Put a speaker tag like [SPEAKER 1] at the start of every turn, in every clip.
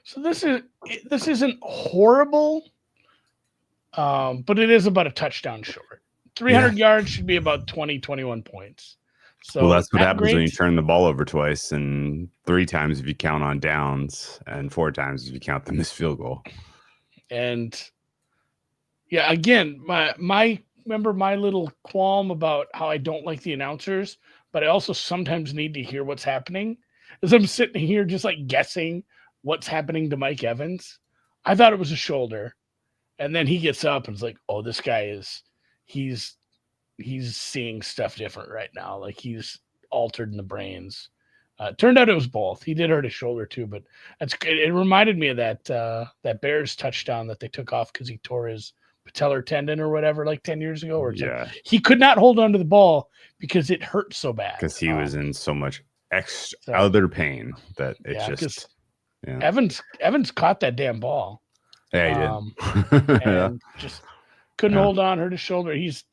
[SPEAKER 1] So this isn't horrible, but it is about a touchdown short.
[SPEAKER 2] Yeah.
[SPEAKER 1] 300 yards should be about 20, 21 points.
[SPEAKER 2] Well,
[SPEAKER 1] So
[SPEAKER 2] that's what
[SPEAKER 1] not
[SPEAKER 2] happens when you
[SPEAKER 1] great.
[SPEAKER 2] turn the ball over twice, and 3 times if you count on downs, and 4 times if you count the missed field goal.
[SPEAKER 1] And yeah, again, my remember my little qualm about how I don't like the announcers, but I also sometimes need to hear what's happening. As I'm sitting here just like guessing what's happening to Mike Evans. I thought it was a shoulder. And then he gets up and is like, "Oh, this guy is he's he's seeing stuff different right now. Like he's altered in the brains." Turned out it was both. He did hurt his shoulder too, but it reminded me of that Bears touchdown that they took off because he tore his patellar tendon or whatever like 10 years ago. Or
[SPEAKER 2] Yeah,
[SPEAKER 1] like he could not hold on to the ball because it hurt so bad.
[SPEAKER 2] because he was in so much extra
[SPEAKER 1] So,
[SPEAKER 2] other pain that it
[SPEAKER 1] yeah,
[SPEAKER 2] just. Yeah,
[SPEAKER 1] Evans caught that damn ball.
[SPEAKER 2] yeah, he did. Yeah.
[SPEAKER 1] And just couldn't
[SPEAKER 2] Yeah.
[SPEAKER 1] hold on, hurt his shoulder. He's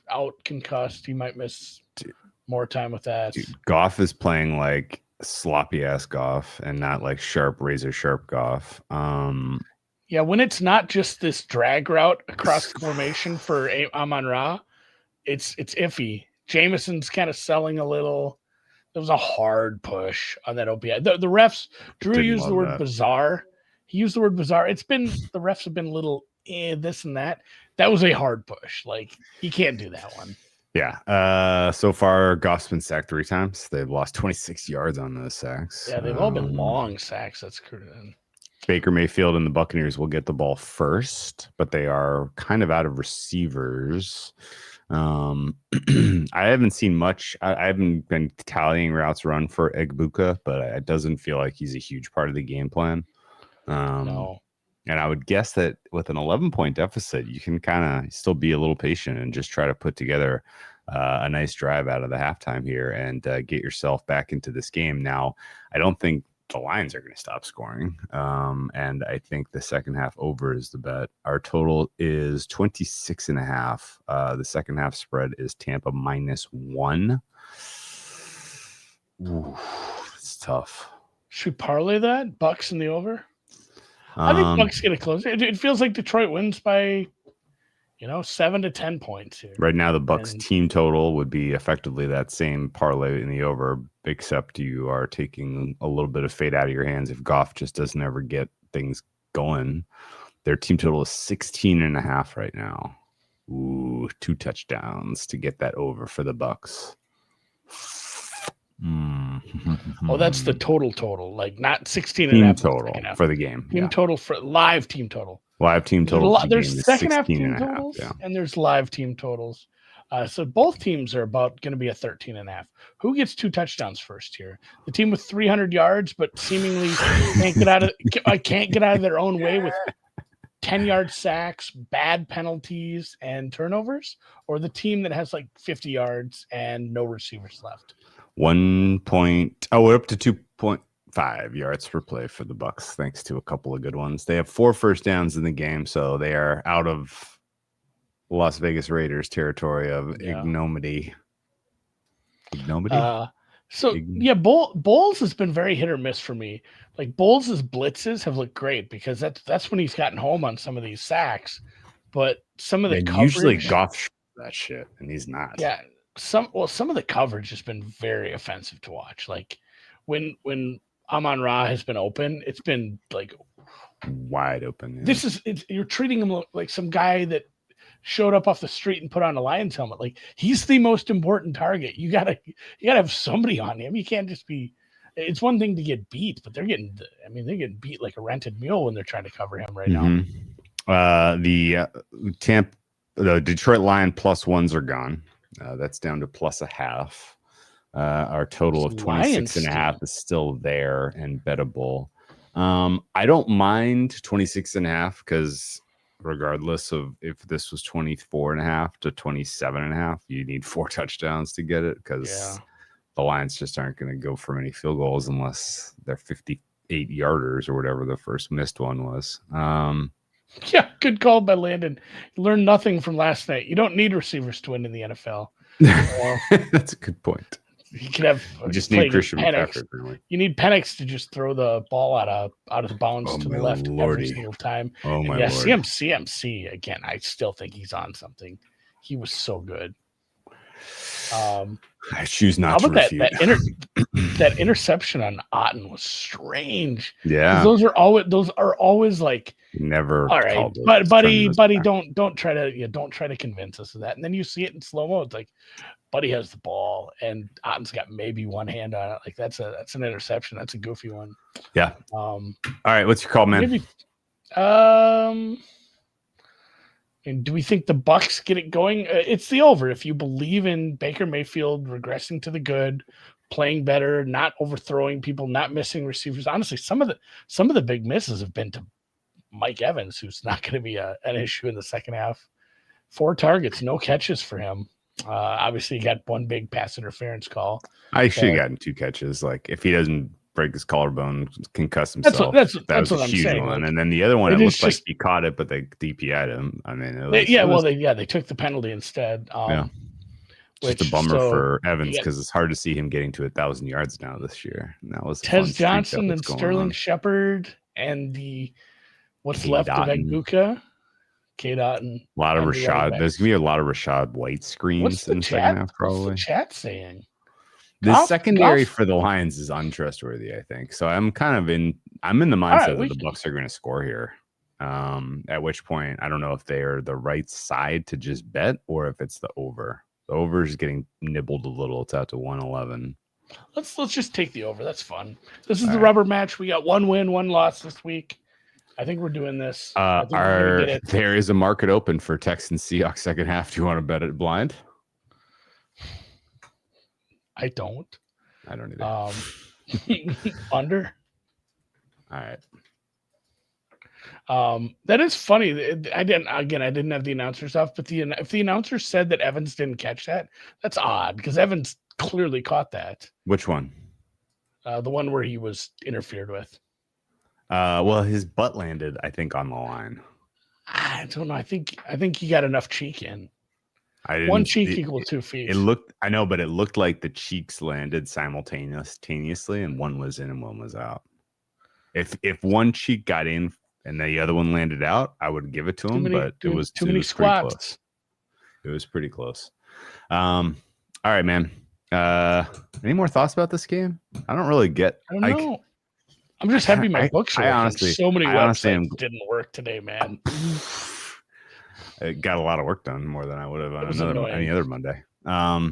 [SPEAKER 1] out concussed. He might miss more time with that.
[SPEAKER 2] Dude, Goff is playing like sloppy ass Goff and not like razor sharp Goff.
[SPEAKER 1] Yeah, when it's not just this drag route across the formation for Amon-Ra, it's iffy. Jameson's kind of selling a little. There was a hard push on that OPI. The refs, Drew
[SPEAKER 2] Didn't
[SPEAKER 1] used the
[SPEAKER 2] love
[SPEAKER 1] word
[SPEAKER 2] that.
[SPEAKER 1] bizarre. He used the word bizarre. The refs have been a little this and that. That was a hard push. Like, he can't do that one.
[SPEAKER 2] Yeah. So far, Goff's been sacked 3 times. They've lost 26 yards on those sacks.
[SPEAKER 1] Yeah, they've all been long sacks. That's correct.
[SPEAKER 2] Baker Mayfield and the Buccaneers will get the ball first, but they are kind of out of receivers. I haven't seen much. I haven't been tallying routes run for Egbuka, but it doesn't feel like he's a huge part of the game plan.
[SPEAKER 1] No.
[SPEAKER 2] And I would guess that with an 11-point deficit, you can kind of still be a little patient and just try to put together a nice drive out of the halftime here and get yourself back into this game. Now, I don't think the Lions are going to stop scoring. And I think the second half over is the bet. Our total is 26.5. The second half spread is Tampa -1. Ooh, it's tough.
[SPEAKER 1] Should we parlay that? Bucs in the over? I think Bucs get it close. It feels like Detroit wins by, 7 to 10 points here.
[SPEAKER 2] Right now, the Bucs team total would be effectively that same parlay in the over, except you are taking a little bit of fade out of your hands if Goff just doesn't ever get things going. Their team total is 16.5 right now. Ooh, 2 touchdowns to get that over for the Bucs.
[SPEAKER 1] Oh, that's the total, like not 16
[SPEAKER 2] team
[SPEAKER 1] and
[SPEAKER 2] total for the game.
[SPEAKER 1] Team total for live team total.
[SPEAKER 2] Live team total.
[SPEAKER 1] There's second half team totals, and there's live team totals. So both teams are about going to be a 13.5. Who gets 2 touchdowns first here? The team with 300 yards, but seemingly can't get out of their own way with 10-yard sacks, bad penalties, and turnovers, or the team that has like 50 yards and no receivers left.
[SPEAKER 2] 1 point. Oh, we're up to 2.5 yards per play for the Bucs, thanks to a couple of good ones. They have 4 first downs in the game, so they are out of Las Vegas Raiders territory of ignominy.
[SPEAKER 1] Bowles has been very hit or miss for me. Like Bowles' blitzes have looked great because that's when he's gotten home on some of these sacks, but some of the coverage,
[SPEAKER 2] usually Goff that shit, and he's not.
[SPEAKER 1] Yeah. Some of the coverage has been very offensive to watch. Like when Amon-Ra has been open, it's been like
[SPEAKER 2] wide open. Yeah.
[SPEAKER 1] You're treating him like some guy that showed up off the street and put on a Lions helmet. Like he's the most important target. You gotta have somebody on him. You can't just be. It's one thing to get beat, but they're getting beat like a rented mule when they're trying to cover him right now.
[SPEAKER 2] The Detroit Lion +1s are gone. That's down to +0.5. Our total of 26.5 is still there and bettable. I don't mind 26.5 because regardless of if this was 24.5 to 27.5, you need 4 touchdowns to get it because the Lions just aren't going to go for many field goals unless they're 58 yarders or whatever the first missed one was.
[SPEAKER 1] Yeah, good call by Landon. You learned nothing from last night. You don't need receivers to win in the NFL.
[SPEAKER 2] That's a good point.
[SPEAKER 1] He could have.
[SPEAKER 2] You just need Christian McCaffrey.
[SPEAKER 1] You need Penix to just throw the ball out of the bounds to the left every single time.
[SPEAKER 2] Oh my
[SPEAKER 1] lord! CMC again. I still think he's on something. He was so good.
[SPEAKER 2] I choose not to refute.
[SPEAKER 1] That interception on Otten was strange.
[SPEAKER 2] Yeah,
[SPEAKER 1] those are always like
[SPEAKER 2] never.
[SPEAKER 1] All right, but buddy, don't try to convince us of that. And then you see it in slow mo. It's like Buddy has the ball, and Otten's got maybe one hand on it. Like that's an interception. That's a goofy one.
[SPEAKER 2] Yeah. All right, what's your call, man?
[SPEAKER 1] Maybe, and do we think the Bucs get it going? It's the over. If you believe in Baker Mayfield regressing to the good, playing better, not overthrowing people, not missing receivers. Honestly, some of the big misses have been to Mike Evans, who's not going to be an issue in the second half. 4 targets, no catches for him. Obviously, he got one big pass interference call.
[SPEAKER 2] I should have gotten 2 catches. Like if he doesn't break his collarbone, concuss himself.
[SPEAKER 1] That's
[SPEAKER 2] was
[SPEAKER 1] what
[SPEAKER 2] a
[SPEAKER 1] I'm
[SPEAKER 2] huge
[SPEAKER 1] saying.
[SPEAKER 2] one. And then the other one, it looked like he caught it, but they DPI'd him. I mean,
[SPEAKER 1] they took the penalty instead.
[SPEAKER 2] Just a bummer for Evans because it's hard to see him getting to 1,000 yards now this year. And that was
[SPEAKER 1] Tez Johnson and Sterling Shepard and what's left of Egbuka. K-Dot.
[SPEAKER 2] A lot of Rashad. There's gonna be a lot of Rashad White screens in the second half, probably.
[SPEAKER 1] What's the chat saying?
[SPEAKER 2] The secondary for the Lions is untrustworthy, I think. So I'm in the mindset that the Bucs are going to score here. At which point, I don't know if they are the right side to just bet or if it's the over. The over is getting nibbled a little. It's out to 111.
[SPEAKER 1] Let's just take the over. That's fun. This is the rubber match. We got 1 win, 1 loss this week. I think we're doing this.
[SPEAKER 2] There is a market open for Texans Seahawks second half. Do you want to bet it blind?
[SPEAKER 1] I don't
[SPEAKER 2] either.
[SPEAKER 1] Under.
[SPEAKER 2] All
[SPEAKER 1] right. That is funny. I didn't have the announcers off, but if the announcer said that Evans didn't catch that, that's odd because Evans clearly caught that.
[SPEAKER 2] Which one?
[SPEAKER 1] The one where he was interfered with.
[SPEAKER 2] Well, his butt landed, I think, on the line.
[SPEAKER 1] I don't know. I think he got enough cheek in. One cheek equals 2 feet.
[SPEAKER 2] It looked like the cheeks landed simultaneously, and one was in and one was out. If one cheek got in and the other one landed out, I would give it to him. But it was
[SPEAKER 1] too many squats.
[SPEAKER 2] It was pretty close. All right, man. Any more thoughts about this game? I don't really get.
[SPEAKER 1] I don't know. I'm just happy my books are working. So many websites didn't work today, man.
[SPEAKER 2] It got a lot of work done, more than I would have on any other Monday. Yeah,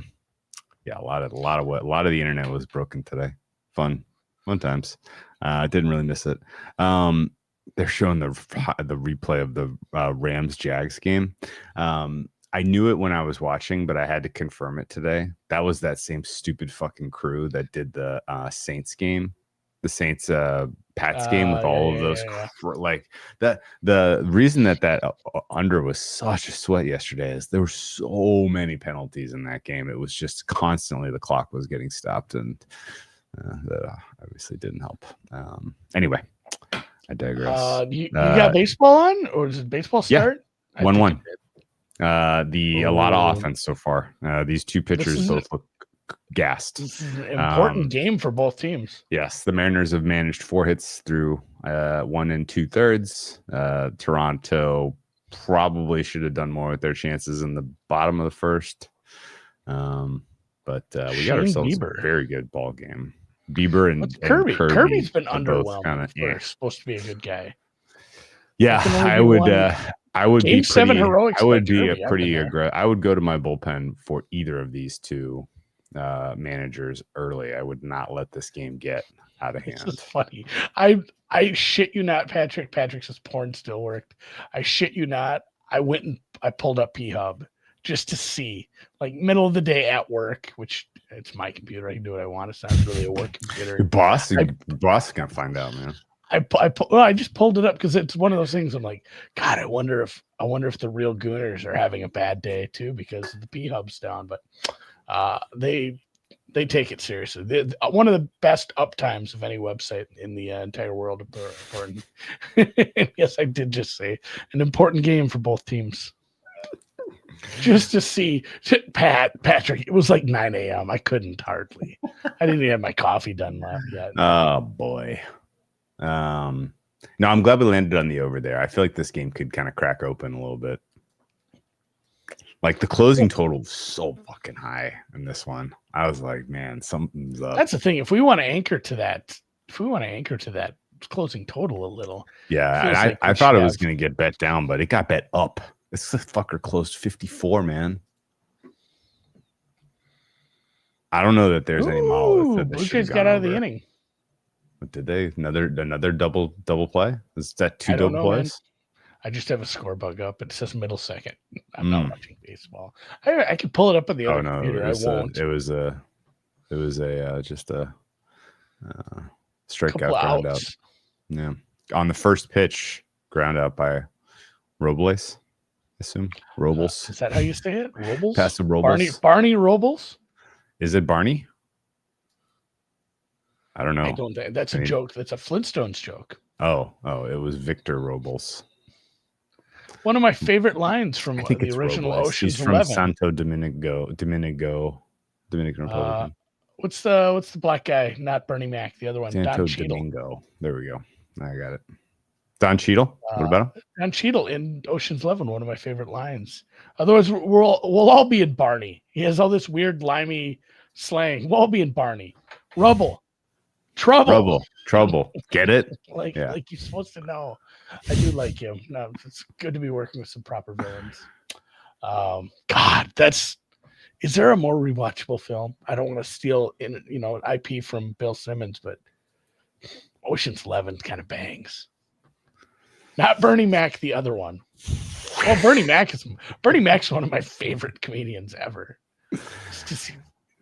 [SPEAKER 2] a lot of the internet was broken today. Fun times. Didn't really miss it. They're showing the replay of the Rams Jags game. I knew it when I was watching, but I had to confirm it today. That was that same stupid fucking crew that did the Saints game. The Saints Pats game with all of those like that. The reason that under was such a sweat yesterday is there were so many penalties in that game. It was just constantly the clock was getting stopped, and that obviously didn't help. Anyway, I digress.
[SPEAKER 1] You got baseball on, or does baseball start?
[SPEAKER 2] Yeah, 1-1. A lot of offense so far. These two pitchers both look gassed.
[SPEAKER 1] This is an important game for both teams.
[SPEAKER 2] Yes, the Mariners have managed 4 hits through 1 2/3. Toronto probably should have done more with their chances in the bottom of the first. But we got ourselves a very good ball game. Bieber and
[SPEAKER 1] Kirby.
[SPEAKER 2] And
[SPEAKER 1] Kirby's been underwhelming. Supposed to be a good guy.
[SPEAKER 2] Yeah, I would
[SPEAKER 1] Game
[SPEAKER 2] be
[SPEAKER 1] 7 heroics.
[SPEAKER 2] I would be a pretty aggressive. I would go to my bullpen for either of these two managers early. I would not let this game get out of hand.
[SPEAKER 1] This is funny. I shit you not, Patrick. Patrick says porn still worked. I shit you not. I went and I pulled up P-Hub just to see, like middle of the day at work, which it's my computer. I can do what I want. It's not really a work computer.
[SPEAKER 2] Your boss is gonna find out, man.
[SPEAKER 1] I just pulled it up because it's one of those things. I'm like, God, I wonder if the real Gooners are having a bad day too because the P-Hub's down. But they take it seriously. One of the best uptimes of any website in the entire world. Yes, I did just say an important game for both teams. just to see Patrick. It was like 9 a.m. I couldn't hardly. I didn't even have my coffee done yet.
[SPEAKER 2] Oh boy. No, I'm glad we landed on the over there. I feel like this game could kind of crack open a little bit. Like the closing total was so fucking high in this one. I was like, man, something's up.
[SPEAKER 1] That's the thing. If we want to anchor to that closing total a little.
[SPEAKER 2] Yeah, I thought it was going to get bet down, but it got bet up. This fucker closed 54, man. I don't know that there's any model that said
[SPEAKER 1] Blue Jays got out of the inning.
[SPEAKER 2] But did they? Another double play? Is that two double plays? Man.
[SPEAKER 1] I just have a score bug up. It says middle second. I'm not watching baseball. I could pull it up on the other computer. I won't.
[SPEAKER 2] It was just a strikeout ground out. Yeah. On the first pitch, ground out by Robles, I assume. Robles.
[SPEAKER 1] Is that how you say it? Robles?
[SPEAKER 2] Passive Robles.
[SPEAKER 1] Barney Robles?
[SPEAKER 2] Is it Barney? I don't know.
[SPEAKER 1] I don't think that's a joke. That's a Flintstones joke.
[SPEAKER 2] Oh, it was Victor Robles.
[SPEAKER 1] One of my favorite lines from the original
[SPEAKER 2] Robles.
[SPEAKER 1] Ocean's
[SPEAKER 2] He's from
[SPEAKER 1] 11.
[SPEAKER 2] Santo Dominican Republic.
[SPEAKER 1] What's the black guy? Not Bernie Mac. The other one.
[SPEAKER 2] Santo
[SPEAKER 1] Don Cheadle.
[SPEAKER 2] Domingo. There we go. I got it. Don Cheadle. What about him?
[SPEAKER 1] Don Cheadle in Ocean's 11. One of my favorite lines. Otherwise, we'll all be in Barney. He has all this weird limey slang. We'll all be in Barney. Rubble. Trouble. Get it? Like you're supposed to know. I do like him. No, it's good to be working with some proper villains. God, is there a more rewatchable film? I don't want to steal IP from Bill Simmons, but Ocean's 11 kind of bangs. Not Bernie Mac, the other one. Well, Bernie Mac's one of my favorite comedians ever.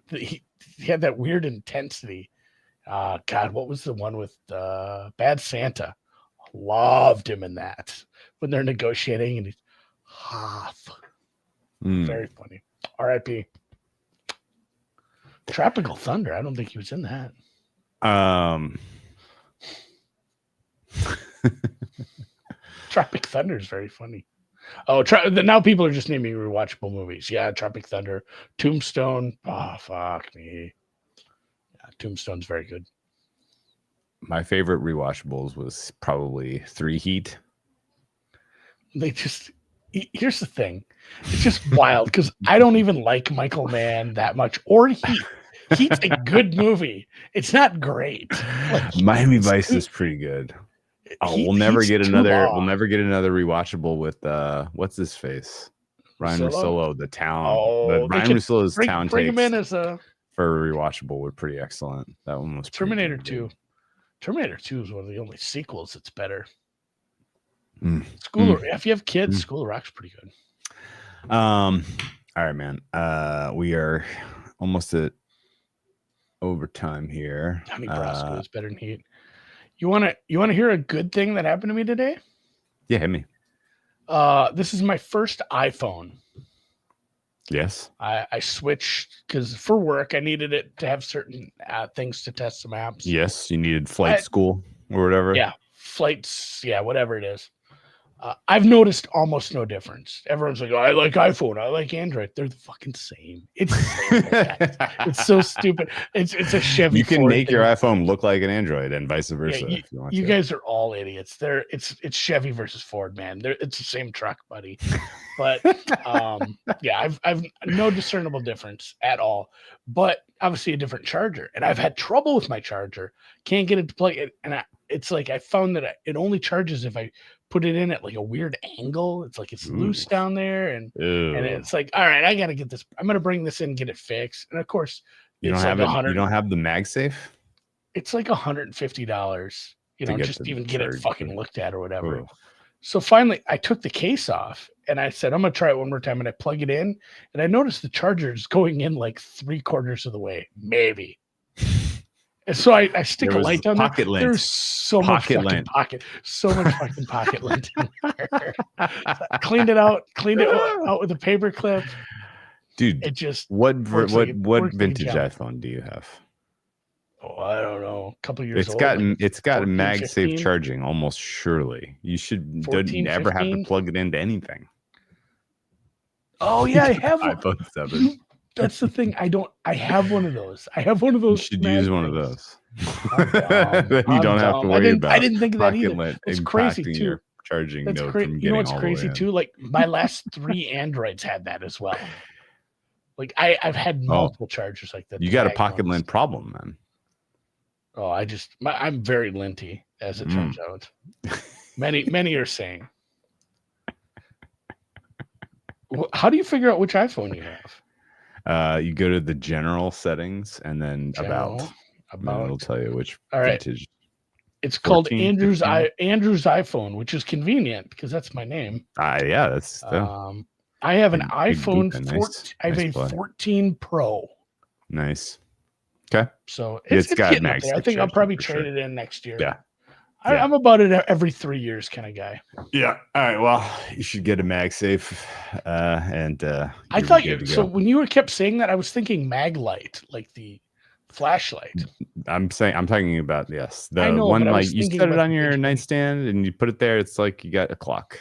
[SPEAKER 1] He had that weird intensity. God, what was the one with Bad Santa? Loved him in that when they're negotiating and he's very funny. R.I.P. Tropical Thunder. I don't think he was in that. Tropic Thunder is very funny. Oh, now people are just naming rewatchable movies. Yeah, Tropic Thunder, Tombstone. Oh, fuck me. Yeah, Tombstone's very good.
[SPEAKER 2] My favorite rewatchables was probably 3 Heat.
[SPEAKER 1] Here's the thing. It's just wild because I don't even like Michael Mann that much or Heat. Heat's a good movie. It's not great.
[SPEAKER 2] Miami Vice is pretty good. We'll never get another rewatchable with what's his face? Ryan Russillo, the town. Ryan Russillo's town
[SPEAKER 1] bring
[SPEAKER 2] takes
[SPEAKER 1] him in as
[SPEAKER 2] for a rewatchable were pretty excellent. That one was
[SPEAKER 1] Terminator 2. Terminator 2 is one of the only sequels that's better. If you have kids, School of Rock's pretty good.
[SPEAKER 2] All right, man. We are almost at overtime here.
[SPEAKER 1] Donnie Brasco is better than Heat. You wanna hear a good thing that happened to me today?
[SPEAKER 2] Yeah, hit me.
[SPEAKER 1] This is my first iPhone.
[SPEAKER 2] Yes.
[SPEAKER 1] I switched because for work I needed it to have certain things to test some apps.
[SPEAKER 2] Yes, you needed flight school or whatever.
[SPEAKER 1] Yeah, flights. Yeah, whatever it is. I've noticed almost no difference. Everyone's like, oh, I like iPhone, I like Android. They're the fucking same. It's the same. It's so stupid. It's a Chevy.
[SPEAKER 2] You can Ford make your iPhone look like an Android and vice versa.
[SPEAKER 1] Yeah, you guys are all idiots. It's Chevy versus Ford, man. It's the same truck, buddy. But yeah, I've no discernible difference at all. But obviously a different charger, and I've had trouble with my charger. Can't get it to plug it, and it's like I found that it only charges if I put it in at like a weird angle. It's like it's loose down there, and it's like, all right, I gotta get this. I'm gonna bring this in, get it fixed, and of course,
[SPEAKER 2] you don't have You don't have the MagSafe.
[SPEAKER 1] It's like $150. Just even get it fucking looked at or whatever.
[SPEAKER 2] Ooh.
[SPEAKER 1] So finally, I took the case off and I said, I'm gonna try it one more time, and I plug it in, and I noticed the charger is going in like 3/4 of the way, maybe. And so I stick a light down there. There's so much fucking pocket lint in there. Cleaned it out with a paper clip.
[SPEAKER 2] Dude,
[SPEAKER 1] it just
[SPEAKER 2] what vintage iPhone do you have?
[SPEAKER 1] Oh, I don't know. A couple years old.
[SPEAKER 2] It's got 14, MagSafe 15? Charging almost surely. You should 14, never 15? Have to plug it into anything.
[SPEAKER 1] Oh yeah, I have one.
[SPEAKER 2] iPhone 7.
[SPEAKER 1] That's the thing. I have one of those. I have one of
[SPEAKER 2] You
[SPEAKER 1] those.
[SPEAKER 2] should
[SPEAKER 1] mad
[SPEAKER 2] use one of
[SPEAKER 1] things.
[SPEAKER 2] those.
[SPEAKER 1] I'm dumb.
[SPEAKER 2] Then you
[SPEAKER 1] I'm
[SPEAKER 2] don't have to
[SPEAKER 1] dumb.
[SPEAKER 2] worry
[SPEAKER 1] I
[SPEAKER 2] about
[SPEAKER 1] didn't think of that
[SPEAKER 2] pocket
[SPEAKER 1] either.
[SPEAKER 2] lint
[SPEAKER 1] It's crazy
[SPEAKER 2] impacting
[SPEAKER 1] too.
[SPEAKER 2] your charging
[SPEAKER 1] That's
[SPEAKER 2] node
[SPEAKER 1] crazy.
[SPEAKER 2] from
[SPEAKER 1] You know
[SPEAKER 2] getting
[SPEAKER 1] what's
[SPEAKER 2] all the way
[SPEAKER 1] crazy
[SPEAKER 2] in.
[SPEAKER 1] too? Like my last 3 Androids had that as well. Like I've had multiple chargers like that.
[SPEAKER 2] You
[SPEAKER 1] the
[SPEAKER 2] got a
[SPEAKER 1] mag
[SPEAKER 2] pocket
[SPEAKER 1] ones.
[SPEAKER 2] lint problem, man.
[SPEAKER 1] Oh, I'm very linty, as it turns out. Many are saying. How do you figure out which iPhone you have?
[SPEAKER 2] You go to the general settings and then about. And then it'll tell you which vintage.
[SPEAKER 1] It's called
[SPEAKER 2] 14,
[SPEAKER 1] Andrew's
[SPEAKER 2] 15?
[SPEAKER 1] Andrew's iPhone, which is convenient because that's my name.
[SPEAKER 2] Yeah, that's
[SPEAKER 1] I have an
[SPEAKER 2] big
[SPEAKER 1] iPhone
[SPEAKER 2] Buca,
[SPEAKER 1] 14. I have a
[SPEAKER 2] play.
[SPEAKER 1] 14 Pro.
[SPEAKER 2] Nice. Okay.
[SPEAKER 1] So it's
[SPEAKER 2] got
[SPEAKER 1] getting up there. I think I'll probably trade it in next year.
[SPEAKER 2] Yeah.
[SPEAKER 1] I'm about it every 3 years kind of guy.
[SPEAKER 2] Yeah. All right. Well, you should get a MagSafe. And
[SPEAKER 1] I thought so when you kept saying that, I was thinking Maglite, like the flashlight.
[SPEAKER 2] I'm talking about
[SPEAKER 1] I know,
[SPEAKER 2] one
[SPEAKER 1] but
[SPEAKER 2] like you set it on your nightstand and you put it there. It's like you got a clock,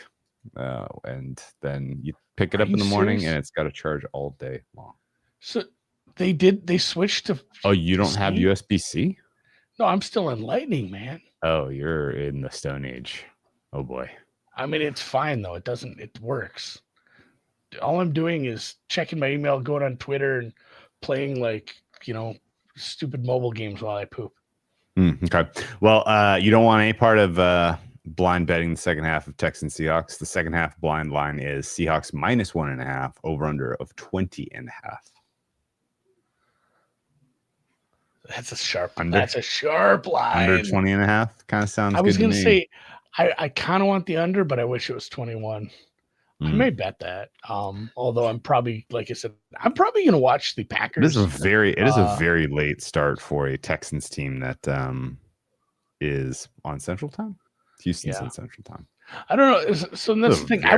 [SPEAKER 2] and then you pick it up in the morning and it's got to charge all day long.
[SPEAKER 1] So they switched to.
[SPEAKER 2] Oh, you don't have USB-C?
[SPEAKER 1] No, I'm still in Lightning, man.
[SPEAKER 2] Oh, you're in the Stone Age. Oh boy.
[SPEAKER 1] I mean, it's fine though. It works. All I'm doing is checking my email, going on Twitter, and playing stupid mobile games while I poop.
[SPEAKER 2] Okay. Well, you don't want any part of blind betting the second half of Texans Seahawks. The second half blind line is Seahawks -1.5, over under of 20.5.
[SPEAKER 1] That's a sharp line. That's a sharp line.
[SPEAKER 2] Under 20.5 kind of sounds good.
[SPEAKER 1] I was going to say, I kind of want the under, but I wish it was 21. I may bet that. Although I'm probably, like I said, I'm probably going to watch the Packers.
[SPEAKER 2] It is a very late start for a Texans team that is on Central Time. Houston's on Central Time.
[SPEAKER 1] I don't know. So that's the thing. I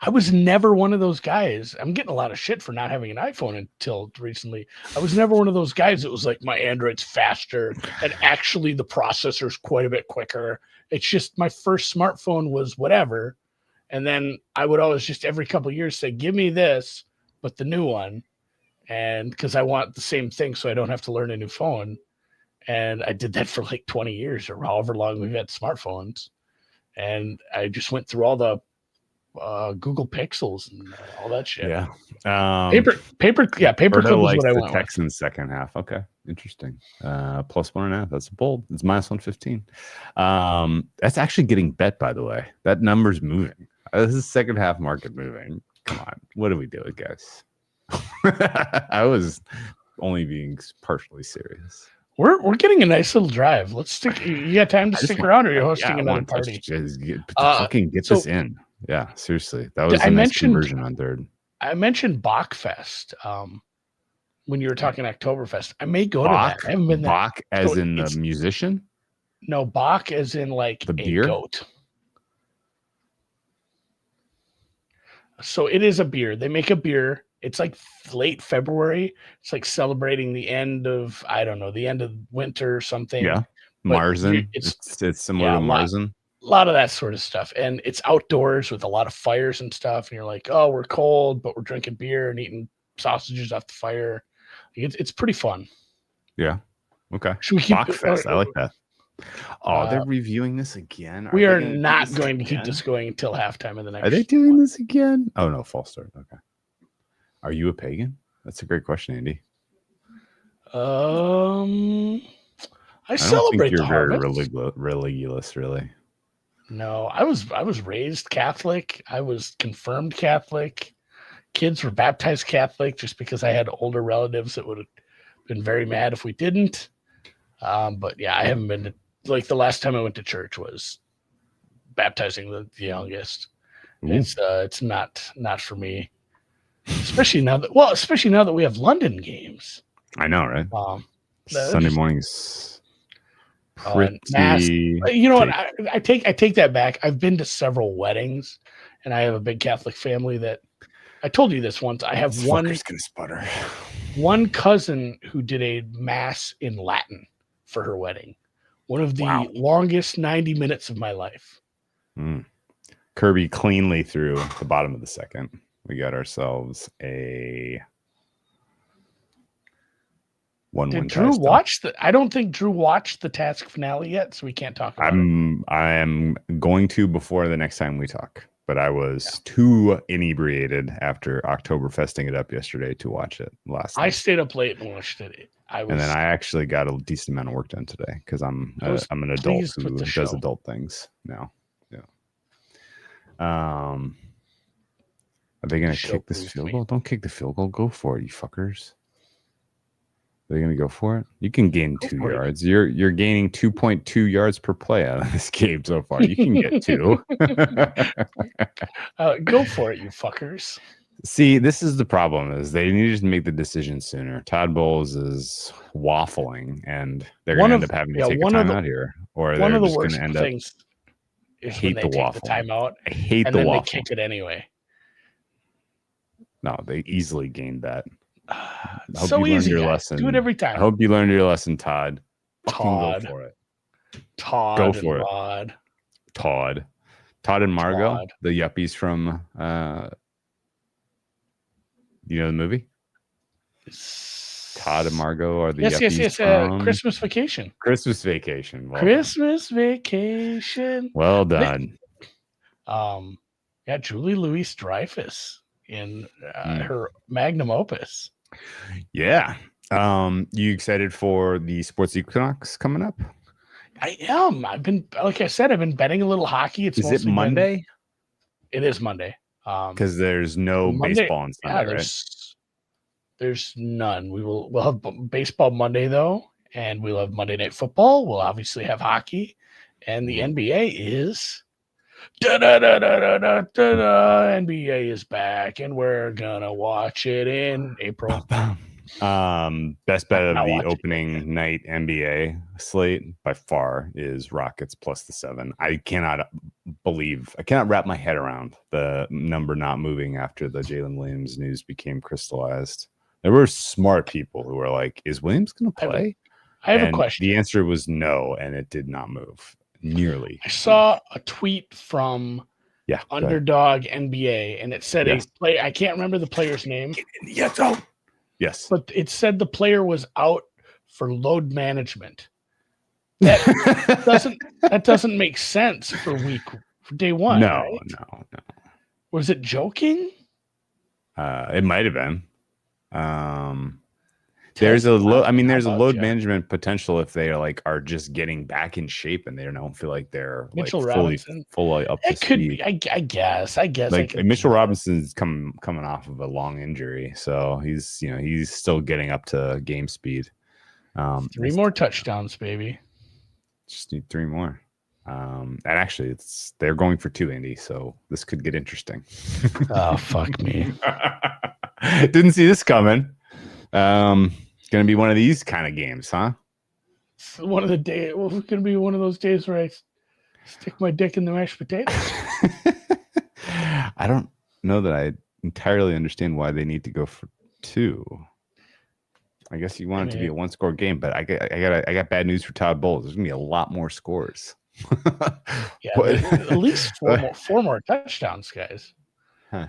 [SPEAKER 1] was never one of those guys. I'm getting a lot of shit for not having an iPhone until recently. I was never one of those guys that was like, my Android's faster and actually the processor's quite a bit quicker. It's just my first smartphone was whatever. And then I would always just every couple of years say, give me this, but the new one. And because I want the same thing so I don't have to learn a new phone. And I did that for like 20 years or however long we've had smartphones. And I just went through all the Google Pixels and all that shit.
[SPEAKER 2] Yeah.
[SPEAKER 1] Paper clip is what I want.
[SPEAKER 2] Texans second half. Okay. Interesting. +1.5. That's bold. It's -115. That's actually getting bet, by the way. That number's moving. This is second half market moving. Come on. What are we doing, guys? I was only being partially serious.
[SPEAKER 1] We're getting a nice little drive. Let's stick. You got time to stick around, or you're hosting another party?
[SPEAKER 2] Get this in. Yeah, seriously. That was a nice conversion on third.
[SPEAKER 1] I mentioned Bachfest when you were talking Oktoberfest. I may go to that. I haven't been there.
[SPEAKER 2] Bach as in the musician?
[SPEAKER 1] No, Bach as in like
[SPEAKER 2] the beer?
[SPEAKER 1] Goat. So it is a beer. They make a beer. It's like late February. It's like celebrating the end of, I don't know, the end of winter or something.
[SPEAKER 2] Yeah. Marzen. It's similar to Marzen.
[SPEAKER 1] A lot of that sort of stuff. And it's outdoors with a lot of fires and stuff. And you're like, oh, we're cold, but we're drinking beer and eating sausages off the fire. It's pretty fun.
[SPEAKER 2] Yeah. Okay.
[SPEAKER 1] Should we keep
[SPEAKER 2] Bachfest? I like that. Oh, they're reviewing this again.
[SPEAKER 1] We are not going to keep this going until halftime of the next.
[SPEAKER 2] Are they doing this again? Oh no, false start. Okay. Are you a pagan? That's a great question, Andy.
[SPEAKER 1] I celebrate
[SPEAKER 2] think you're
[SPEAKER 1] the
[SPEAKER 2] very religious, really.
[SPEAKER 1] No, I was raised Catholic. I was confirmed Catholic. Kids were baptized Catholic just because I had older relatives that would have been very mad if we didn't. But yeah, I haven't been to, like, the last time I went to church was baptizing the youngest. Ooh. It's not for me. Especially now that we have London games.
[SPEAKER 2] I know, right? Sunday mornings.
[SPEAKER 1] You know what? I take that back. I've been to several weddings, and I have a big Catholic family that I told you this once. I have one cousin who did a mass in Latin for her wedding. One of the longest 90 minutes of my life.
[SPEAKER 2] Kirby cleanly through the bottom of the second. We got ourselves a 1-1
[SPEAKER 1] Did Drew
[SPEAKER 2] tie.
[SPEAKER 1] watch the? I don't think Drew watched the task finale yet, so we can't talk about it.
[SPEAKER 2] I am going to before the next time we talk, but I was too inebriated after Oktoberfesting it up yesterday to watch it last night.
[SPEAKER 1] I stayed up late and watched it.
[SPEAKER 2] And then I actually got a decent amount of work done today because I'm an adult who does adult things now. Yeah. Are they going to kick this field goal? Don't kick the field goal. Go for it, you fuckers. Are they going to go for it? You can gain 2 yards. You're gaining 2.2 yards per play out of this game so far. You can get 2.
[SPEAKER 1] Go for it, you fuckers.
[SPEAKER 2] See, this is the problem: is they needed to make the decision sooner. Todd Bowles is waffling, and they're going to end up having to take a timeout here, or they're just going to end up.
[SPEAKER 1] Is when they take the timeout.
[SPEAKER 2] I hate
[SPEAKER 1] and
[SPEAKER 2] the
[SPEAKER 1] then
[SPEAKER 2] waffle.
[SPEAKER 1] They kick it anyway.
[SPEAKER 2] No, they easily gained that.
[SPEAKER 1] So easy. Your lesson. Do it every time.
[SPEAKER 2] I hope you learned your lesson, Todd.
[SPEAKER 1] Todd.
[SPEAKER 2] Go for it.
[SPEAKER 1] Todd.
[SPEAKER 2] Go for it. Todd and Margot, the yuppies from. You know the movie? Todd and Margot are the yuppies
[SPEAKER 1] from... Christmas Vacation.
[SPEAKER 2] Christmas Vacation.
[SPEAKER 1] Well Christmas Vacation.
[SPEAKER 2] Well done.
[SPEAKER 1] Julie Louis-Dreyfus in her magnum opus.
[SPEAKER 2] Yeah. You excited for the Sports Equinox coming up?
[SPEAKER 1] I am. I've been betting a little hockey. Is
[SPEAKER 2] it Monday?
[SPEAKER 1] It is Monday.
[SPEAKER 2] Because there's no baseball on Sunday, right?
[SPEAKER 1] There's none. We'll have baseball Monday though, and we'll have Monday Night Football. We'll obviously have hockey, and the NBA is NBA is back, and we're gonna watch it in April.
[SPEAKER 2] Best bet of the opening night NBA slate by far is Rockets plus the 7. I cannot wrap my head around the number not moving after the Jalen Williams news became crystallized. There were smart people who were like, is Williams going to play?
[SPEAKER 1] I have a question.
[SPEAKER 2] The answer was no, and it did not move nearly.
[SPEAKER 1] I saw a tweet from Underdog NBA, and it said I can't remember the player's name.
[SPEAKER 2] Yes.
[SPEAKER 1] But it said the player was out for load management. That doesn't make sense for day one.
[SPEAKER 2] No,
[SPEAKER 1] right?
[SPEAKER 2] No.
[SPEAKER 1] Was it joking?
[SPEAKER 2] It might have been. There's a load management potential if they are just getting back in shape and they don't feel like they're fully up to speed.
[SPEAKER 1] Could be. I guess.
[SPEAKER 2] Mitchell Robinson's coming off of a long injury, so he's still getting up to game speed.
[SPEAKER 1] 3 more touchdowns, baby.
[SPEAKER 2] Just need 3 more. And actually, they're going for 2, Andy. So this could get interesting.
[SPEAKER 1] Oh, fuck me!
[SPEAKER 2] Didn't see this coming. Going to be one of these kind of games, huh?
[SPEAKER 1] It's one of the days. Well, it's going to be one of those days where I stick my dick in the mashed potatoes.
[SPEAKER 2] I don't know that I entirely understand why they need to go for 2. I guess you want it to be a 1-score game, but I got bad news for Todd Bowles. There's going to be a lot more scores.
[SPEAKER 1] At least 4 more touchdowns, guys.
[SPEAKER 2] Huh.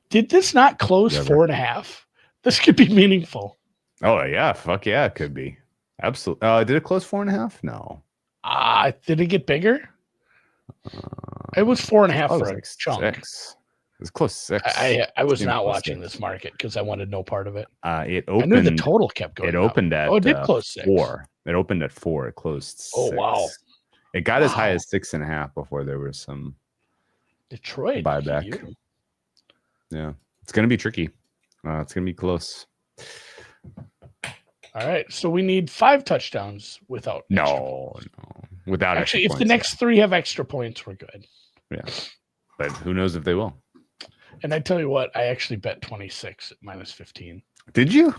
[SPEAKER 1] Did this not close 4.5? This could be meaningful.
[SPEAKER 2] Oh yeah, fuck yeah, it could be. Absolutely. Did it close 4.5? No.
[SPEAKER 1] Did it get bigger? It was 4.5 for a chunk.
[SPEAKER 2] 6. It was close to 6.
[SPEAKER 1] I was not watching this market because I wanted no part of it.
[SPEAKER 2] It opened.
[SPEAKER 1] I knew the total kept going.
[SPEAKER 2] It opened
[SPEAKER 1] up.
[SPEAKER 2] at.
[SPEAKER 1] It did close 6.
[SPEAKER 2] 4. It opened at 4. It closed 6.
[SPEAKER 1] Oh wow!
[SPEAKER 2] It got as high as 6.5 before there was some
[SPEAKER 1] Detroit
[SPEAKER 2] buyback. Yeah, it's gonna be tricky. It's gonna be close.
[SPEAKER 1] All right, so we need 5 touchdowns without.
[SPEAKER 2] No. Without
[SPEAKER 1] actually, if the next 3 have extra points, we're good.
[SPEAKER 2] Yeah, but who knows if they will.
[SPEAKER 1] And I tell you what, I actually bet 26 at -15.
[SPEAKER 2] Did you?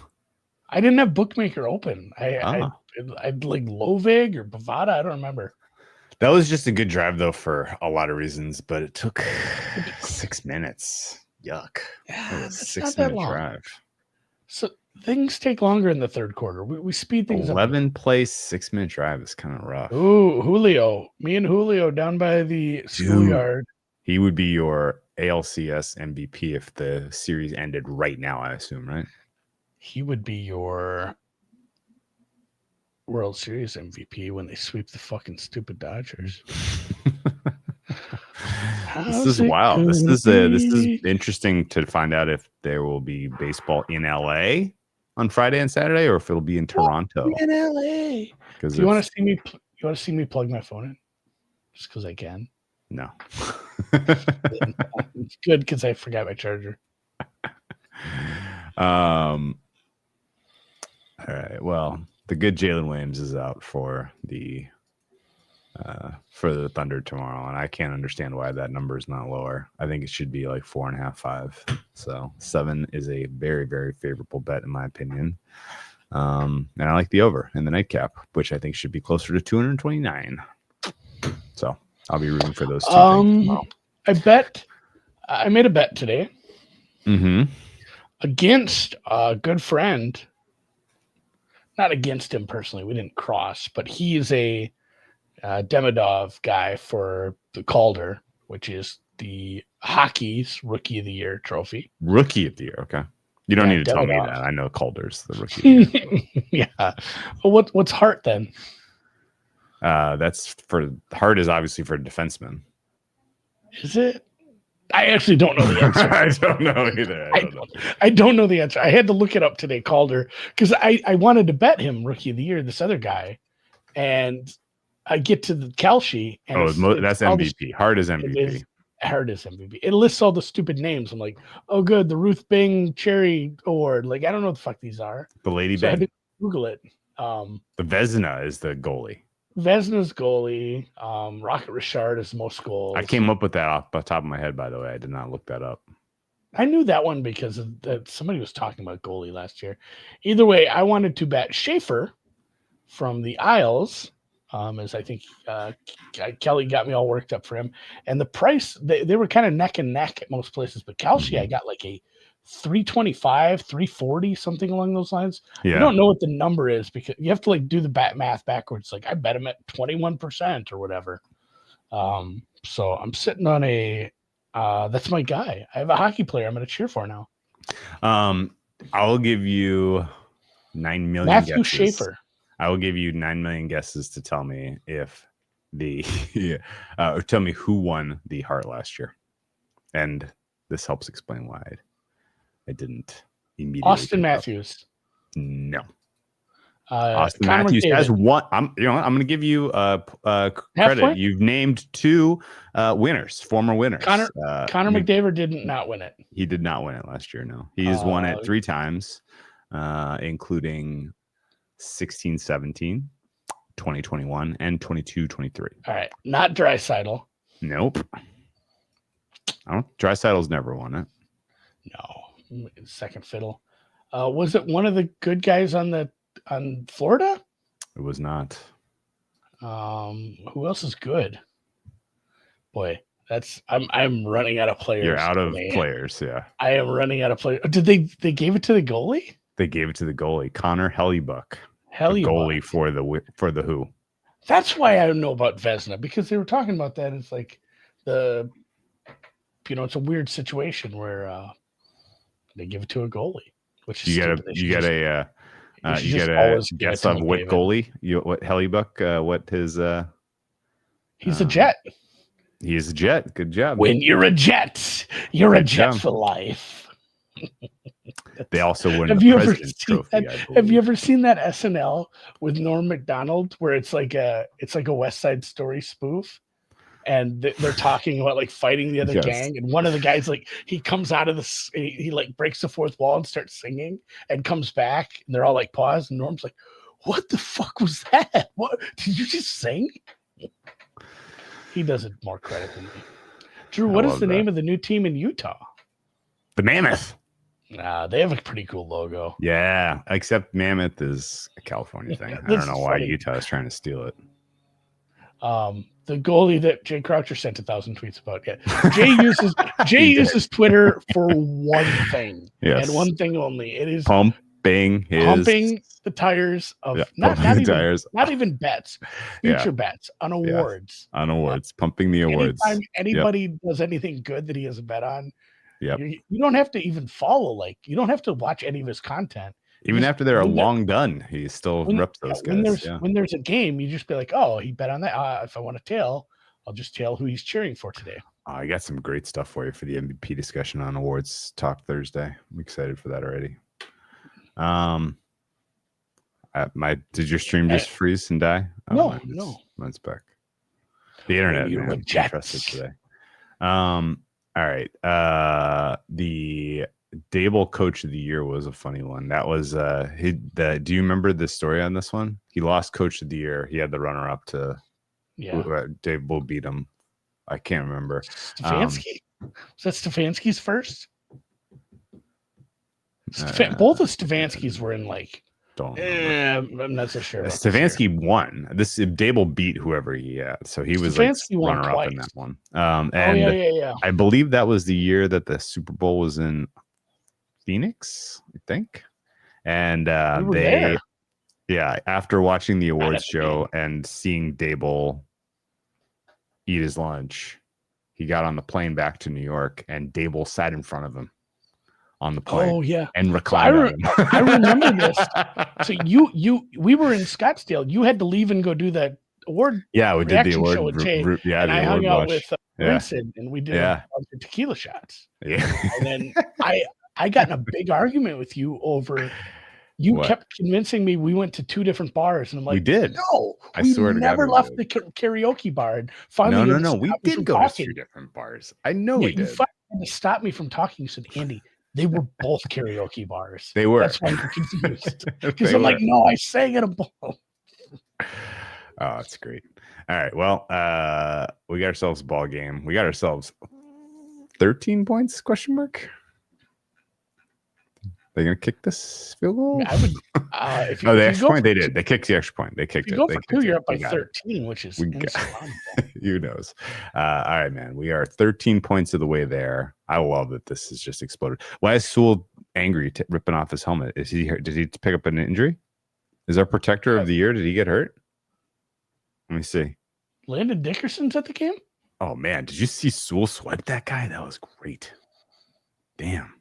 [SPEAKER 1] I didn't have Bookmaker open. I'd like Lovig or Bovada. I don't remember.
[SPEAKER 2] That was just a good drive though for a lot of reasons, but it took 6 minutes. Yuck.
[SPEAKER 1] Yeah,
[SPEAKER 2] it's 6-minute drive.
[SPEAKER 1] So things take longer in the third quarter. We speed things
[SPEAKER 2] 11 play 6-minute drive is kind of rough.
[SPEAKER 1] Ooh, Julio. Me and Julio down by the schoolyard.
[SPEAKER 2] He would be your ALCS MVP if the series ended right now, I assume, right?
[SPEAKER 1] He would be your World Series MVP when they sweep the fucking stupid Dodgers.
[SPEAKER 2] This is wild. This is interesting to find out if there will be baseball in LA on Friday and Saturday, or if it'll be in Toronto.
[SPEAKER 1] In LA. Because you want to see me? You want to see me plug my phone in? Just because I can.
[SPEAKER 2] No.
[SPEAKER 1] It's good because I forgot my charger.
[SPEAKER 2] All right. Well, the good Jalen Williams is out for the Thunder tomorrow, and I can't understand why that number is not lower. I think it should be like 4.5, 5. So 7 is a very, very favorable bet in my opinion. And I like the over in the nightcap, which I think should be closer to 229. So I'll be rooting for those two things tomorrow.
[SPEAKER 1] I made a bet today against a good friend. Not against him personally. We didn't cross, but he is a Demidov guy for the Calder, which is the hockey's Rookie of the Year trophy.
[SPEAKER 2] Rookie of the Year, okay. You don't need to tell me that. I know Calder's the Rookie of the
[SPEAKER 1] Year. Yeah. Well, what's Hart then?
[SPEAKER 2] That's for Hart is obviously for defenseman.
[SPEAKER 1] Is it? I actually don't know the answer.
[SPEAKER 2] I don't know either.
[SPEAKER 1] I don't know the answer. I had to look it up today, Calder, because I wanted to bet him Rookie of the Year, this other guy, and I get to the Kalshi. And
[SPEAKER 2] that's MVP. Hart is MVP.
[SPEAKER 1] Hart is MVP. It lists all the stupid names. I'm like, oh, good. The Ruth Bing Cherry Award. Like, I don't know what the fuck these are.
[SPEAKER 2] The Lady
[SPEAKER 1] Bing. I had to
[SPEAKER 2] Google
[SPEAKER 1] it.
[SPEAKER 2] The Vezina is the goalie.
[SPEAKER 1] Vesna's goalie. Rocket Richard is the most goals.
[SPEAKER 2] I came up with that off the top of my head, by the way. I did not look that up.
[SPEAKER 1] I knew that one because somebody was talking about goalie last year. Either way, I wanted to bet Schaefer from the Isles, as I think Kelly got me all worked up for him. And the price, they were kind of neck and neck at most places, but Kalshi, I got like a 325, 340, something along those lines. Yeah. I don't know what the number is because you have to like do the math backwards. Like I bet him at 21% or whatever. So I'm sitting on that's my guy. I have a hockey player I'm going to cheer for now.
[SPEAKER 2] I'll give you 9 million
[SPEAKER 1] Matthew
[SPEAKER 2] guesses.
[SPEAKER 1] Schaefer.
[SPEAKER 2] I will give you 9 million guesses to tell me if or tell me who won the Hart last year. And this helps explain why I didn't immediately.
[SPEAKER 1] Austin Matthews.
[SPEAKER 2] No. Austin Connor Matthews McDavid has one. I'm going to give you credit. You've named 2 winners, former winners.
[SPEAKER 1] Connor McDavid did not win it.
[SPEAKER 2] He did not win it last year. No, he has won it 3 times, including 16-17, 2021, and 22-23.
[SPEAKER 1] All right, not Draisaitl.
[SPEAKER 2] Nope. Draisaitl's never won it.
[SPEAKER 1] No, second fiddle. Was it one of the good guys on Florida?
[SPEAKER 2] It was not.
[SPEAKER 1] Who else is good? Boy, I'm running out of players.
[SPEAKER 2] You're out of players, yeah.
[SPEAKER 1] I am running out of players. Did they gave it to the goalie?
[SPEAKER 2] They gave it to the goalie, Connor Hellebuck. Goalie for the Who.
[SPEAKER 1] That's why I don't know about Vezina, because they were talking about that. It's like it's a weird situation where they give it to a goalie, which is
[SPEAKER 2] you get a guess of what goalie what Hellebuck what his
[SPEAKER 1] he's a Jet.
[SPEAKER 2] He is a Jet. Good job.
[SPEAKER 1] When you're a Jet, you're a Jet for life.
[SPEAKER 2] They also won the President's Trophy.
[SPEAKER 1] Have you ever seen that SNL with Norm Macdonald where it's like a West Side Story spoof, and they're talking about like fighting the other gang, and one of the guys like he comes out of he like breaks the fourth wall and starts singing and comes back, and they're all like pause, and Norm's like, "What the fuck was that? What did you just sing?" He does it more credit than me. Drew, what is the name of the new team in Utah?
[SPEAKER 2] The Mammoth.
[SPEAKER 1] They have a pretty cool logo.
[SPEAKER 2] Yeah, except Mammoth is a California thing. I don't know why Utah is trying to steal it.
[SPEAKER 1] The goalie that Jay Croucher sent 1,000 tweets about. Yeah, Jay uses Twitter for one thing, and one thing only. It is
[SPEAKER 2] pump pumping
[SPEAKER 1] the tires of not even bets, future bets on awards.
[SPEAKER 2] On awards, pumping the awards.
[SPEAKER 1] Anytime anybody does anything good that he has a bet on, you don't have to even follow. You don't have to watch any of his content.
[SPEAKER 2] Even after they're long done, he still reps those guys.
[SPEAKER 1] When there's a game, you just be like, oh, he bet on that. If I want to tail, I'll just tail who he's cheering for today.
[SPEAKER 2] I got some great stuff for you for the MVP discussion on awards talk Thursday. I'm excited for that already. Did your stream just freeze and die?
[SPEAKER 1] No.
[SPEAKER 2] Mine's back. The internet, man, trusted today. All right. The Dable Coach of the Year was a funny one. That was do you remember the story on this one? He lost Coach of the Year. He had the runner up to Dable beat him. I can't remember.
[SPEAKER 1] Stefanski? Was that Stefanski's first? Both of Stefanski's were in I'm not so sure.
[SPEAKER 2] Stefanski won. Dable beat whoever he had, so he was runner up in that one. I believe that was the year that the Super Bowl was in Phoenix, I think. And after watching the awards show and seeing Dable eat his lunch, he got on the plane back to New York, and Dable sat in front of him on the plane.
[SPEAKER 1] Oh yeah,
[SPEAKER 2] and reclined.
[SPEAKER 1] I remember this. So we were in Scottsdale. You had to leave and go do that award.
[SPEAKER 2] Yeah, we did the award
[SPEAKER 1] show with Jay.
[SPEAKER 2] And
[SPEAKER 1] I hung out with Vincent, and we did a bunch of tequila shots.
[SPEAKER 2] Yeah,
[SPEAKER 1] and then I got in a big argument with you over. You kept convincing me we went to two different bars, and I'm like, we
[SPEAKER 2] did.
[SPEAKER 1] No, I swear to God, never left the karaoke bar. And finally,
[SPEAKER 2] no, we did go to two different bars. I know we did.
[SPEAKER 1] You finally had to stop me from talking. You said, Andy, they were both karaoke bars.
[SPEAKER 2] They were.
[SPEAKER 1] That's why I'm confused. Because I'm like, no, I sang at a bowl.
[SPEAKER 2] Oh, that's great. All right. Well, we got ourselves a ball game. We got ourselves 13 points, question mark. They're going to kick this field goal?
[SPEAKER 1] I would.
[SPEAKER 2] The extra point, they did. They kicked the extra point. They kicked it.
[SPEAKER 1] Go for two, you're up by 13, which is
[SPEAKER 2] who knows? All right, man. We are 13 points of the way there. I love that this has just exploded. Why is Sewell angry, ripping off his helmet? Did he pick up an injury? Is our protector of the year? Did he get hurt? Let me see.
[SPEAKER 1] Landon Dickerson's at the game?
[SPEAKER 2] Oh, man. Did you see Sewell swipe that guy? That was great. Damn.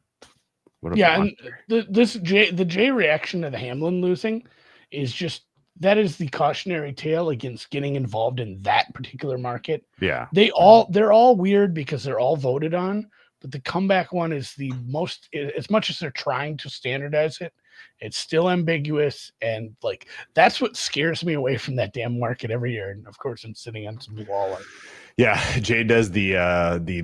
[SPEAKER 1] And the Jay reaction to the Hamlin losing is just that is the cautionary tale against getting involved in that particular market.
[SPEAKER 2] Yeah,
[SPEAKER 1] they're all weird because they're all voted on, but the comeback one is the most. As much as they're trying to standardize it, it's still ambiguous, and that's what scares me away from that damn market every year. And of course, I'm sitting on some wall.
[SPEAKER 2] Yeah, Jay does the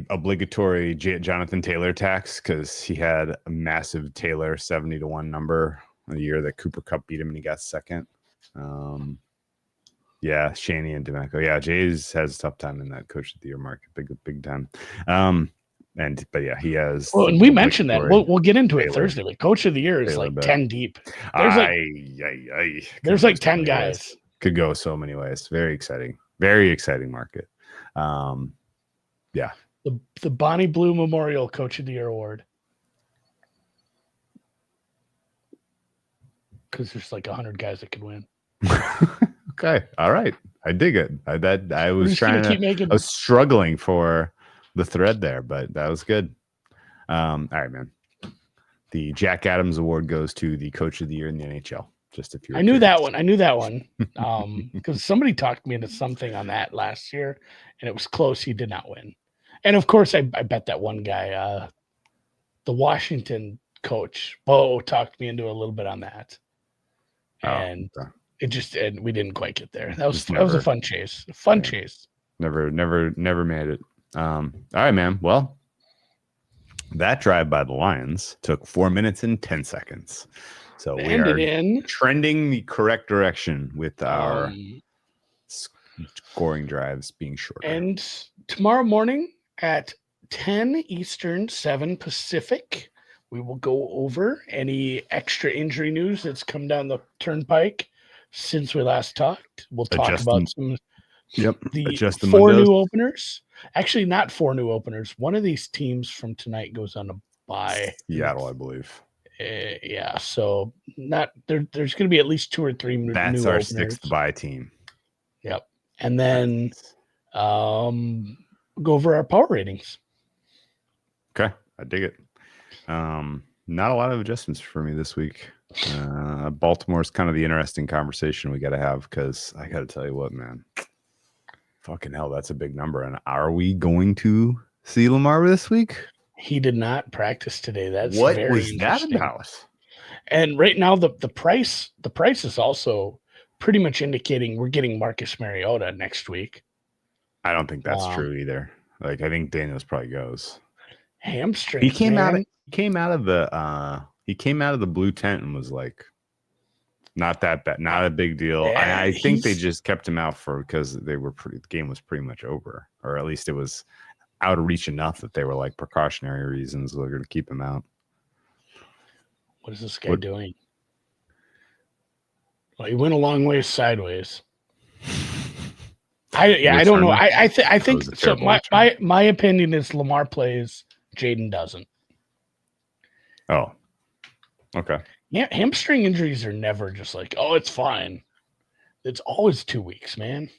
[SPEAKER 2] obligatory Jonathan Taylor tax because he had a massive Taylor 70-1 number the year that Cooper Kupp beat him and he got second. Shaney and Demeco. Yeah, Jay's has a tough time in that Coach of the Year market, big time. He has.
[SPEAKER 1] Well, and we mentioned that. We'll get into it Thursday. Coach of the Year is 10 deep. There's 10 guys.
[SPEAKER 2] Could go so many ways. Very exciting market. The
[SPEAKER 1] Bonnie Blue Memorial Coach of the Year Award, because there's 100 guys that could win.
[SPEAKER 2] Okay, all right, I dig it. I was struggling for the thread there, but that was good. All right, man. The Jack Adams Award goes to the Coach of the Year in the NHL. Just if you,
[SPEAKER 1] I knew that one. Because somebody talked me into something on that last year, and it was close. He did not win, and of course, I bet that one guy, the Washington coach, Bo, talked me into a little bit on that, and we didn't quite get there. That was a fun chase. Chase.
[SPEAKER 2] Never made it. All right, man. Well, that drive by the Lions took 4 minutes and 10 seconds. So we are trending the correct direction with our scoring drives being shorter.
[SPEAKER 1] And tomorrow morning at 10 Eastern, 7 Pacific, we will go over any extra injury news that's come down the turnpike since we last talked. We'll talk about the 4 new openers. Actually, not 4 new openers. One of these teams from tonight goes on a bye.
[SPEAKER 2] Seattle, I believe.
[SPEAKER 1] Yeah, so not there. There's going to be at least 2 or 3
[SPEAKER 2] That's
[SPEAKER 1] new
[SPEAKER 2] our
[SPEAKER 1] openers.
[SPEAKER 2] 6th bye team.
[SPEAKER 1] Yep, and then go over our power ratings.
[SPEAKER 2] Okay, I dig it. Not a lot of adjustments for me this week. Baltimore's kind of the interesting conversation we got to have, because I got to tell you what, man, fucking hell, that's a big number. And are we going to see Lamar this week?
[SPEAKER 1] He did not practice today. That's
[SPEAKER 2] what
[SPEAKER 1] very
[SPEAKER 2] was that
[SPEAKER 1] interesting.
[SPEAKER 2] about?
[SPEAKER 1] And right now the price is also pretty much indicating we're getting Marcus Mariota next week.
[SPEAKER 2] I don't think that's true either. Like, I think Daniels probably goes.
[SPEAKER 1] Hamstring.
[SPEAKER 2] He came out of the blue tent and was like, not that bad, not a big deal.
[SPEAKER 1] Yeah,
[SPEAKER 2] I think they just kept him out because the game was pretty much over, or at least it was out of reach enough that they were like precautionary reasons they're going to keep him out.
[SPEAKER 1] What is this guy doing? Well, he went a long way sideways. I don't know. I think so. My opinion is Lamar plays, Jaden doesn't.
[SPEAKER 2] Oh, okay.
[SPEAKER 1] Yeah, hamstring injuries are never just like, oh, it's fine. It's always 2 weeks, man.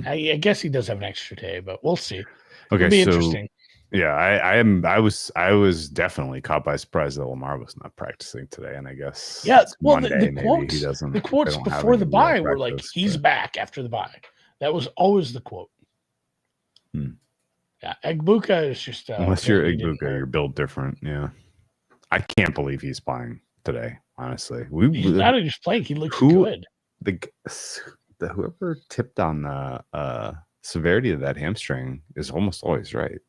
[SPEAKER 1] I guess he does have an extra day, but we'll see.
[SPEAKER 2] Okay,
[SPEAKER 1] it'll be interesting.
[SPEAKER 2] Yeah, I was definitely caught by surprise that Lamar was not practicing today, and I guess
[SPEAKER 1] well,
[SPEAKER 2] Monday,
[SPEAKER 1] the quotes before the bye were like, he's back after the bye. That was always the quote. Yeah, Egbuka is just
[SPEAKER 2] unless you're Egbuka, you're built different. Yeah, I can't believe he's playing today. Honestly,
[SPEAKER 1] he's not just playing; he looks good.
[SPEAKER 2] Whoever tipped on the severity of that hamstring is almost always right.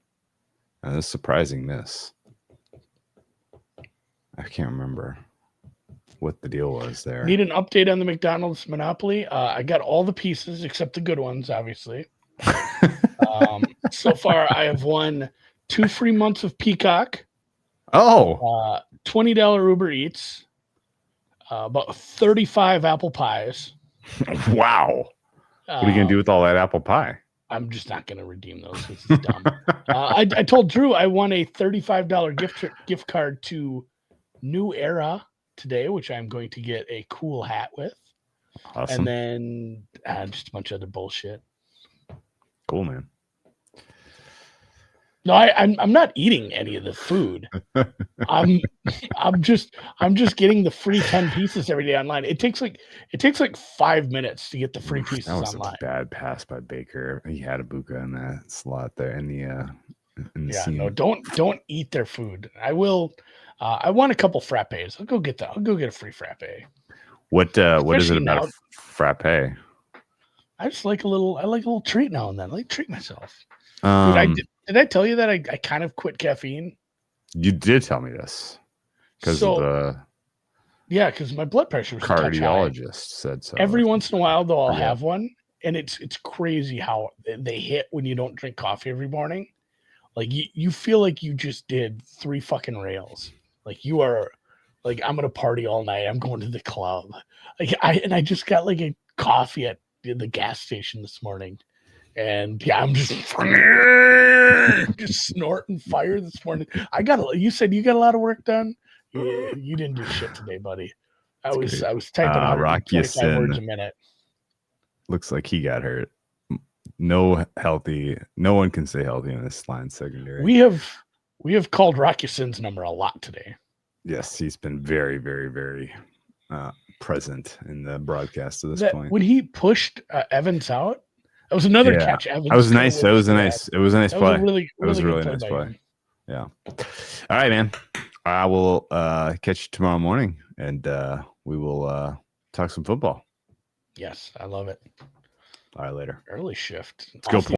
[SPEAKER 2] And this surprising miss. I can't remember what the deal was there.
[SPEAKER 1] Need an update on the McDonald's monopoly? I got all the pieces except the good ones, obviously. So far, I have won 2 free months of Peacock.
[SPEAKER 2] Oh,
[SPEAKER 1] $20 Uber Eats. About 35 apple pies.
[SPEAKER 2] Wow. What are you going to do with all that apple pie?
[SPEAKER 1] I'm just not going to redeem those. This is dumb. I told Drew I won a $35 gift card to New Era today, which I'm going to get a cool hat with.
[SPEAKER 2] Awesome.
[SPEAKER 1] And then just a bunch of other bullshit.
[SPEAKER 2] Cool, man.
[SPEAKER 1] No, I'm not eating any of the food. I'm just getting the free 10 pieces every day online. It takes like 5 minutes to get the free pieces online.
[SPEAKER 2] That was a bad pass by Baker. He had a Buka in that slot there in the scene.
[SPEAKER 1] No, don't eat their food. I will. I want a couple frappes. I'll go get that. I'll go get a free frappe.
[SPEAKER 2] What is it about frappe?
[SPEAKER 1] I just like a little treat now and then. I like to treat myself. Dude, did I tell you that I kind of quit caffeine?
[SPEAKER 2] You did tell me this because of the
[SPEAKER 1] because my blood pressure was
[SPEAKER 2] cardiologist said so.
[SPEAKER 1] Every once in a while, though, I'll have one, and it's crazy how they hit when you don't drink coffee every morning. Like you feel like you just did 3 fucking rails. Like you are, like, I'm gonna party all night. I'm going to the club. Like I just got like a coffee at the gas station this morning. And I'm just snorting fire this morning. You said you got a lot of work done. You didn't do shit today, buddy. I was typing 125 words a minute.
[SPEAKER 2] Looks like he got hurt. No one can stay healthy in this line secondary.
[SPEAKER 1] We have called Rocky Sin's number a lot today.
[SPEAKER 2] Yes, he's been very, very, very present in the broadcast to this point.
[SPEAKER 1] When he pushed Evans out, that was another catch. Evans.
[SPEAKER 2] That was nice. It was a nice play.
[SPEAKER 1] It was a really nice
[SPEAKER 2] play. Yeah. All right, man. I will catch you tomorrow morning, and we will talk some football.
[SPEAKER 1] Yes, I love it.
[SPEAKER 2] All right, later.
[SPEAKER 1] Early shift.
[SPEAKER 2] Let's go.